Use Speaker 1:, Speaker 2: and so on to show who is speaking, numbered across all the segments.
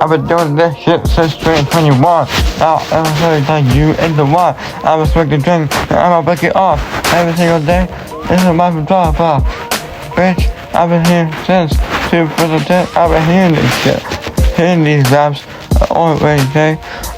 Speaker 1: I've been doing this shit since 2021. Now every single time you in the one, I respect the drink and I'ma break it off every single day. This is my drop off. Bitch, I've been here since 2010. I've been hearing this shit. Hearing these raps all day.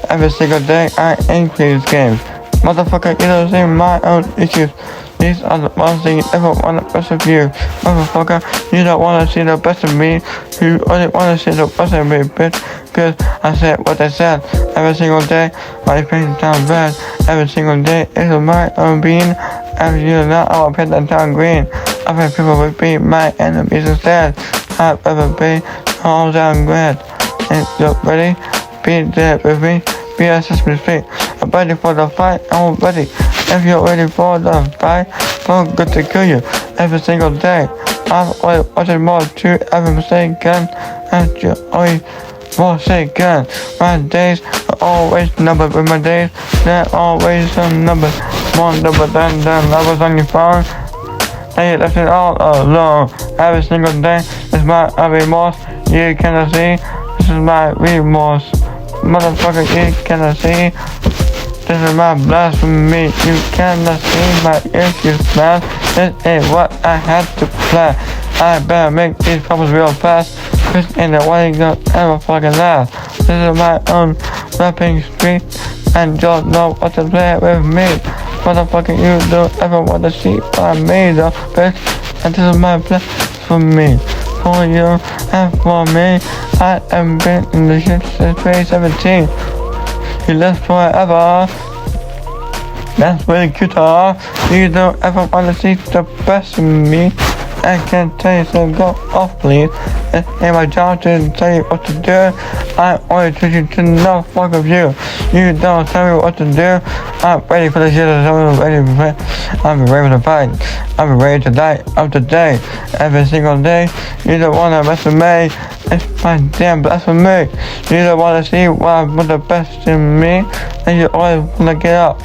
Speaker 1: Every single day I increase games. Motherfucker, you don't see my own issues. These are the ones that you ever want the best of you. Motherfucker, you don't wanna see the best of me. You only wanna see the best of me, bitch. Cause I said what I said. Every single day, my face down red. Every single day, it's my own being. Every year now, I will paint that down green. I've had people would be my enemies instead. I've ever been all down red. And you're ready? Be there with me. Be a Sesame Street. I'm ready for the fight. I'm ready. If you're ready for the fight, I'm good to kill you every single day. I'm always watching more to every mistake again. And you always more say again. My days are always numbered with my days. They're always some numbers. More number than the numbers on your phone. Now you left it all alone. Every single day is my remorse. You cannot see. This is my remorse. Motherfucker, you cannot see. This is my blasphemy. You cannot see my issues, man. This is what I had to plan. I better make these problems real fast. Cause ain't no way gonna ever fucking last. This is my own rapping street. And don't know what to play with me. Motherfucker, you don't ever want to see what I made of, bitch. And this is my plan for me. For you and for me. I have been in the shit since 2017. You left forever. That's really cute, huh? You don't ever want to see the best of me. I can't tell you, so go off, please. It's my job to tell you what to do. I only teach you to know fuck of you. You don't tell me what to do. I'm ready for the shit. I'm ready for the fight. I'm ready to die of the day. Every single day. You don't wanna mess with me. It's my damn blasphemy. You don't wanna see what I'm the best in me. And you always wanna get up.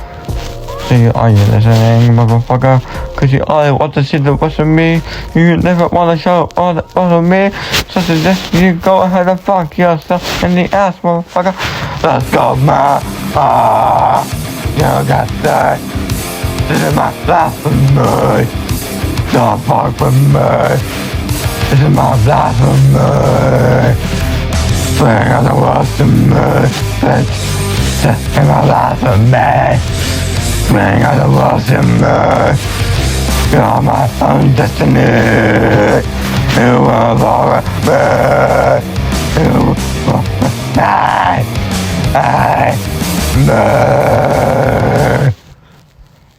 Speaker 1: So are you listening, motherfucker? Cause you always want to see the best of me. You never wanna show all the best of me. So to this, you go ahead and fuck yourself in the ass, motherfucker. Let's go, man. You got that. This is my blasphemy. Don't fuck with me. This is my blasphemy. Bring on the world to me, bitch. This is my blasphemy. Bring on the world to me. You're my own destiny. You will follow me. You will die.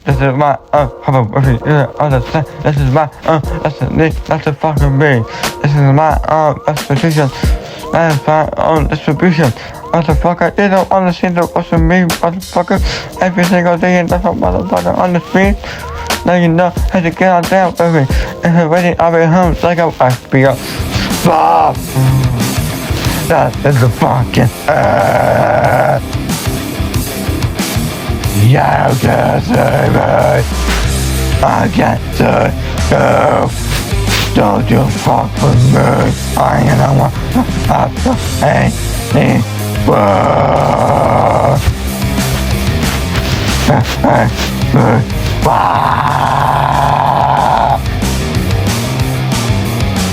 Speaker 1: This is my probability. Understand? This is my destiny. Not to fuck with me. This is my institution. That is my own distribution. Motherfucker, you don't wanna see the what's of me, motherfucker. Every single day, you different motherfucker on the street. Now you know how to get out there with me. If you're ready, I'll be home like a feel. Stop! That is the fucking yeah, you can't save me. I can't save you. Don't you fuck with me. I ain't gonna want to have to hate me.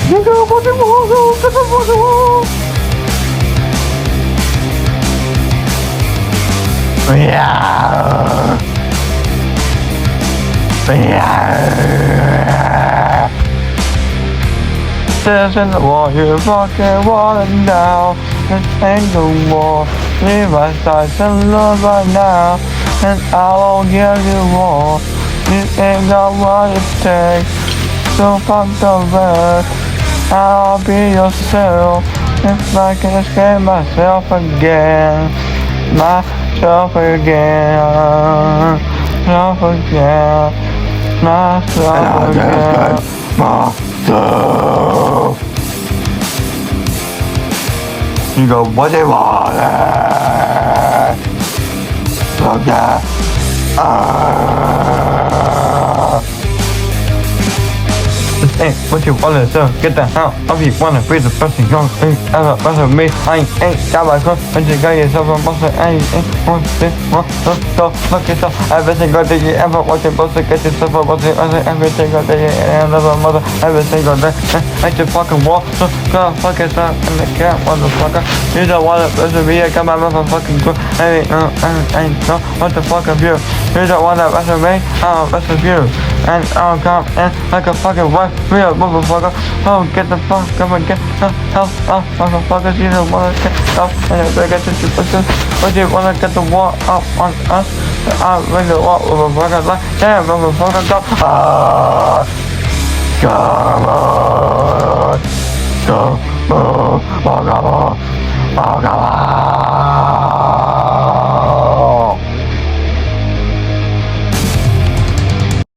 Speaker 1: You go what you want, this is what you want. Yeah. This is the war you fucking want now. This ain't the war. Leave my side and love right now. And I won't give you war. You ain't got what it takes. So fuck the rest. I'll be yourself. If I can escape myself again. Myself again. Myself again. Myself again. Myself. You go, what do you want? Look at Hey, what you wanna do? Get the hell up, you wanna be the best you don't think ever better me. I ain't got my clothes, but you got yourself a monster. I ain't want this one. So fuck yourself. Every single day you ever want your boss to get yourself a monster. Every single day you ever mother. Every single day. Ain't your fucking wall. So go fuck yourself in the cat, motherfucker. You don't wanna listen to me. I got my motherfucking good. Hey, ain't no. What the fuck of you? You don't wanna listen to me. I'll listen to you. And I'll come in like a fucking wife, real motherfucker. Oh, get the fuck up and get the hell off, motherfuckers. You don't wanna get up and I get to you, but you wanna get the wall up on us. I'll bring the wall, motherfucker. Like, damn, motherfucker, go. Come on, come on, come on, come on.